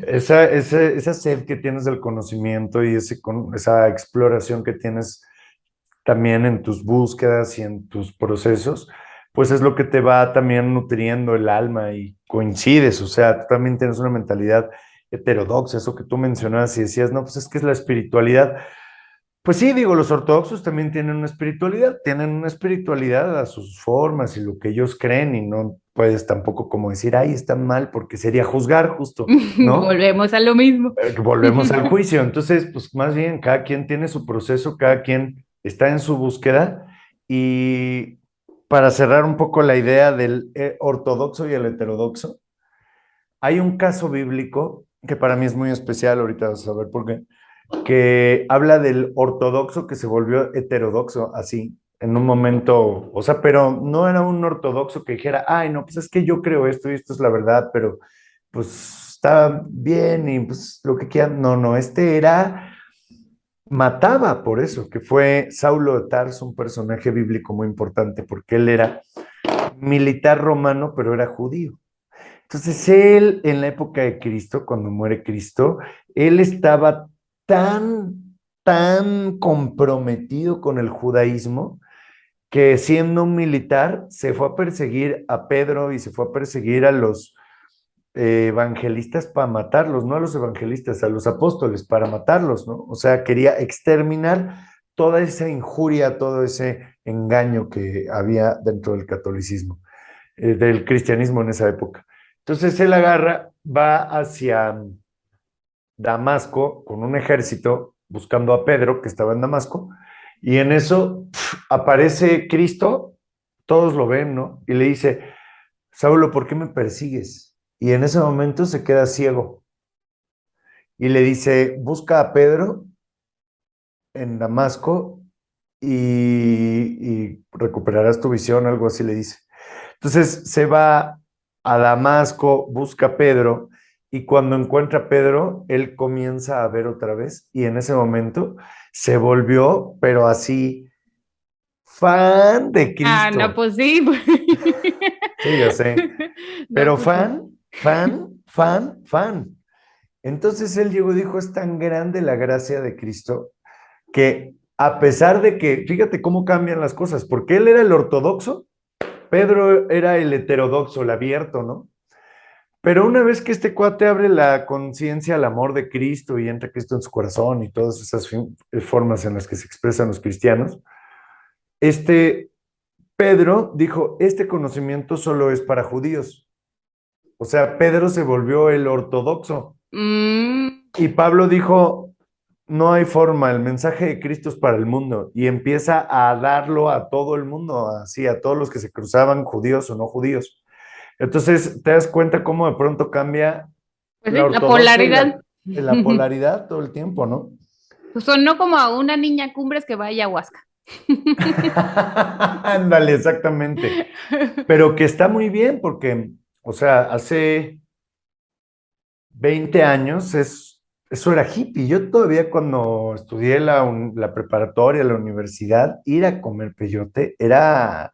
esa sed que tienes del conocimiento y esa exploración que tienes también en tus búsquedas y en tus procesos, pues es lo que te va también nutriendo el alma y coincides, o sea, tú también tienes una mentalidad heterodoxa, eso que tú mencionabas y decías, no, pues es que es la espiritualidad. Pues sí, digo, los ortodoxos también tienen una espiritualidad a sus formas y lo que ellos creen y no puedes tampoco como decir, ay, están mal porque sería juzgar justo, ¿no? Volvemos a lo mismo. Volvemos al juicio. Entonces, pues más bien, cada quien tiene su proceso, cada quien está en su búsqueda. Y para cerrar un poco la idea del ortodoxo y el heterodoxo, hay un caso bíblico que para mí es muy especial, ahorita vas a ver por qué, que habla del ortodoxo que se volvió heterodoxo así, en un momento, o sea, pero no era un ortodoxo que dijera, ay, no, pues es que yo creo esto y esto es la verdad, pero pues está bien y pues lo que quieran. No, no, este mataba por eso, que fue Saulo de Tarso, un personaje bíblico muy importante, porque él era militar romano, pero era judío. Entonces él, en la época de Cristo, cuando muere Cristo, él estaba tan comprometido con el judaísmo que siendo un militar se fue a perseguir a Pedro y se fue a perseguir a los evangelistas para matarlos, no a los evangelistas, a los apóstoles para matarlos, ¿no? O sea, quería exterminar toda esa injuria, todo ese engaño que había dentro del catolicismo, del cristianismo en esa época. Entonces él agarra, va hacia Damasco con un ejército buscando a Pedro, que estaba en Damasco, y en eso aparece Cristo, todos lo ven, ¿no? Y le dice, Saulo, ¿por qué me persigues? Y en ese momento se queda ciego y le dice, busca a Pedro en Damasco y recuperarás tu visión, algo así le dice. Entonces se va a Damasco, busca a Pedro y cuando encuentra a Pedro, él comienza a ver otra vez y en ese momento se volvió, pero así, fan de Ah, no, Cristo. pues sí. Pues. Sí, ya sé, No, pero pues sí. fan. Entonces él llegó y dijo, es tan grande la gracia de Cristo que a pesar de que, fíjate cómo cambian las cosas, porque él era el ortodoxo, Pedro era el heterodoxo, el abierto, ¿no? Pero una vez que este cuate abre la conciencia al amor de Cristo y entra Cristo en su corazón y todas esas formas en las que se expresan los cristianos, este Pedro dijo, este conocimiento solo es para judíos. O sea, Pedro se volvió el ortodoxo. Mm, Y Pablo dijo, no hay forma, el mensaje de Cristo es para el mundo. Y empieza a darlo a todo el mundo, así, a todos los que se cruzaban, judíos o no judíos. Entonces, te das cuenta cómo de pronto cambia pues la sí, la ortodoxia y polaridad. la polaridad todo el tiempo, ¿no? Pues sonó como a una niña cumbres que va a ayahuasca. Ándale, exactamente. Pero que está muy bien porque, o sea, hace 20 años eso era hippie. Yo todavía cuando estudié la preparatoria, la universidad, ir a comer peyote era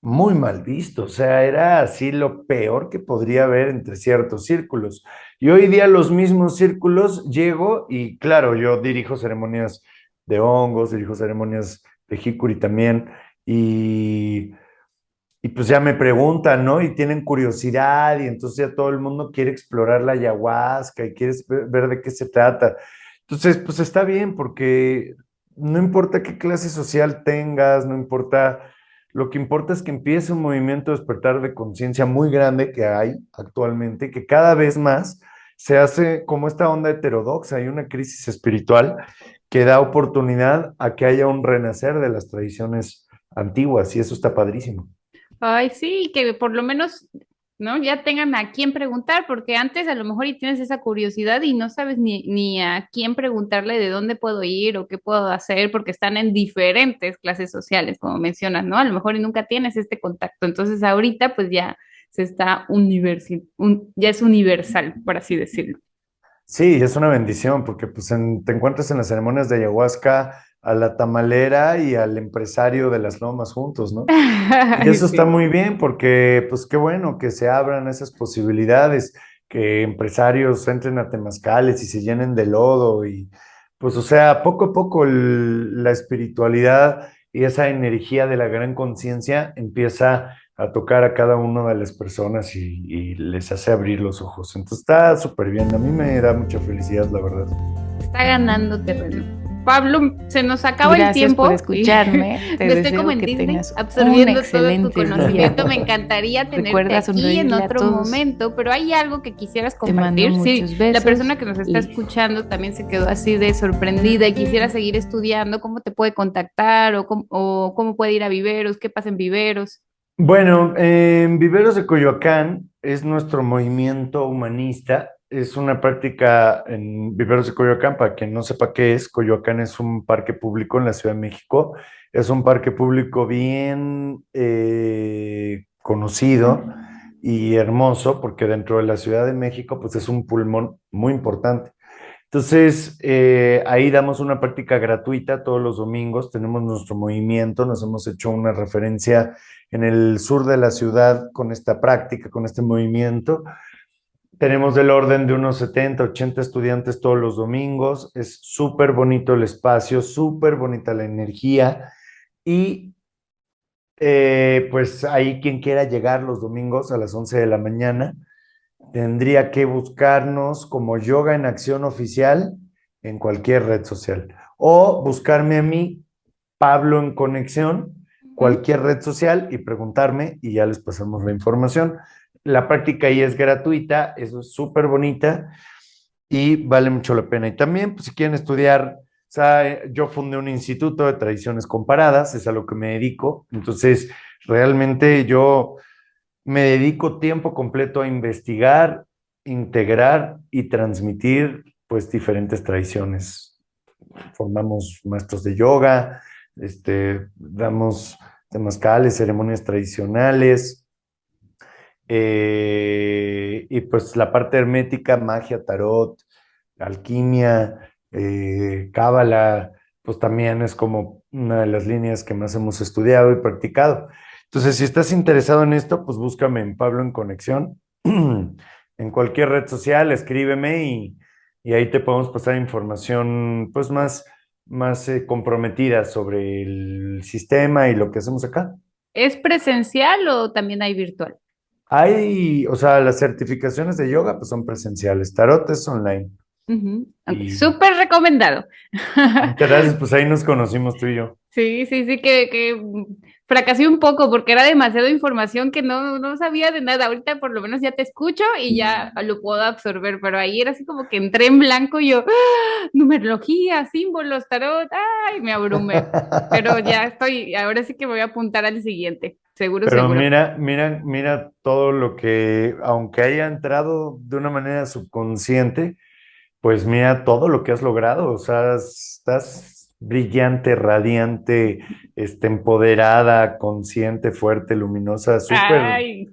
muy mal visto, o sea, era así lo peor que podría haber entre ciertos círculos. Y hoy día los mismos círculos llego y claro, yo dirijo ceremonias de hongos, dirijo ceremonias de jicuri también y pues ya me preguntan, ¿no? Y tienen curiosidad y entonces ya todo el mundo quiere explorar la ayahuasca y quiere ver de qué se trata. Entonces, pues está bien porque no importa qué clase social tengas, no importa, lo que importa es que empiece un movimiento de despertar de conciencia muy grande que hay actualmente, que cada vez más se hace como esta onda heterodoxa, hay una crisis espiritual que da oportunidad a que haya un renacer de las tradiciones antiguas y eso está padrísimo. Ay, sí, que por lo menos, ¿no? Ya tengan a quién preguntar, porque antes a lo mejor y tienes esa curiosidad y no sabes ni a quién preguntarle de dónde puedo ir o qué puedo hacer, porque están en diferentes clases sociales, como mencionas, ¿no? A lo mejor y nunca tienes este contacto. Entonces ahorita pues ya se está ya es universal, por así decirlo. Sí, es una bendición porque pues te encuentras en las ceremonias de ayahuasca a la tamalera y al empresario de las lomas juntos, ¿no? Y Ay, eso está sí. muy bien porque pues qué bueno que se abran esas posibilidades, que empresarios entren a temazcales y se llenen de lodo y pues o sea, poco a poco la espiritualidad y esa energía de la gran conciencia empieza a tocar a cada una de las personas y les hace abrir los ojos. Entonces está súper bien, a mí me da mucha felicidad, la verdad. Está ganando terreno. Pablo, se nos acaba el Gracias por tiempo y escucharme. Te me estoy como deseo en que Disney tengas un absorbiendo todo tu excelente día. conocimiento. Me encantaría tenerte Recuerda aquí en sonreírle a otro todos. momento, pero hay algo que quisieras Te mando compartir. Sí, muchos la besos persona que nos está y escuchando también se quedó así de sorprendida y quisiera seguir estudiando. ¿Cómo te puede contactar o cómo puede ir a Viveros? ¿Qué pasa en Viveros? Bueno, en Viveros de Coyoacán es nuestro movimiento humanista. Es una práctica en Viveros de Coyoacán, para quien no sepa qué es, Coyoacán es un parque público en la Ciudad de México. Es un parque público bien conocido y hermoso, porque dentro de la Ciudad de México, pues es un pulmón muy importante. Entonces, ahí damos una práctica gratuita todos los domingos, tenemos nuestro movimiento, nos hemos hecho una referencia en el sur de la ciudad con esta práctica, con este movimiento. Tenemos del orden de unos 70, 80 estudiantes todos los domingos. Es súper bonito el espacio, súper bonita la energía. Y pues ahí quien quiera llegar los domingos a las 11 de la mañana, tendría que buscarnos como Yoga en Acción Oficial en cualquier red social. O buscarme a mí, Pablo en Conexión, cualquier red social y preguntarme y ya les pasamos la información. La práctica ahí es gratuita, es súper bonita y vale mucho la pena. Y también, pues, si quieren estudiar, o sea, yo fundé un instituto de tradiciones comparadas, es a lo que me dedico. Entonces, realmente yo me dedico tiempo completo a investigar, integrar y transmitir, pues, diferentes tradiciones. Formamos maestros de yoga, damos temazcales, ceremonias tradicionales, y pues la parte hermética, magia, tarot, alquimia, cábala, pues también es como una de las líneas que más hemos estudiado y practicado. Entonces, si estás interesado en esto, pues búscame en Pablo en Conexión, en cualquier red social, escríbeme y ahí te podemos pasar información pues más comprometida sobre el sistema y lo que hacemos acá. ¿Es presencial o también hay virtual? Hay, o sea, las certificaciones de yoga pues son presenciales, tarot es online. Ujú. Ok, Y súper recomendado. muchas gracias, pues ahí nos conocimos tú y yo. Sí, sí, sí, que fracasé un poco porque era demasiada información que no sabía de nada. Ahorita por lo menos ya te escucho y ya lo puedo absorber, pero ahí era así como que entré en blanco y yo, numerología, símbolos, tarot, ay, me abrumé. Pero ya estoy, ahora sí que me voy a apuntar al siguiente, seguro, Pero seguro. mira todo lo que, aunque haya entrado de una manera subconsciente, pues mira todo lo que has logrado. O sea, estás brillante, radiante, empoderada, consciente, fuerte, luminosa, súper, Ay,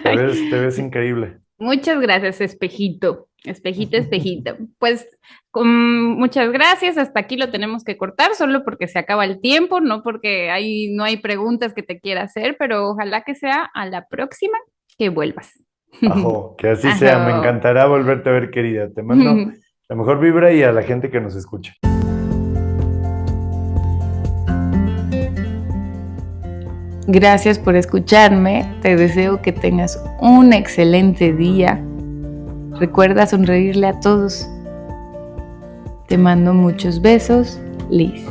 te ves increíble. muchas gracias, espejito, espejito, espejito. Pues muchas gracias. Hasta aquí lo tenemos que cortar, solo porque se acaba el tiempo, no porque no hay preguntas que te quiera hacer, pero ojalá que sea a la próxima que vuelvas. Ajo, que así sea, me Ajo. encantará volverte a ver, querida. Te mando la mejor vibra y a la gente que nos escucha. Gracias por escucharme. Te deseo que tengas un excelente día. Recuerda sonreírle a todos. Te mando muchos besos, Liz.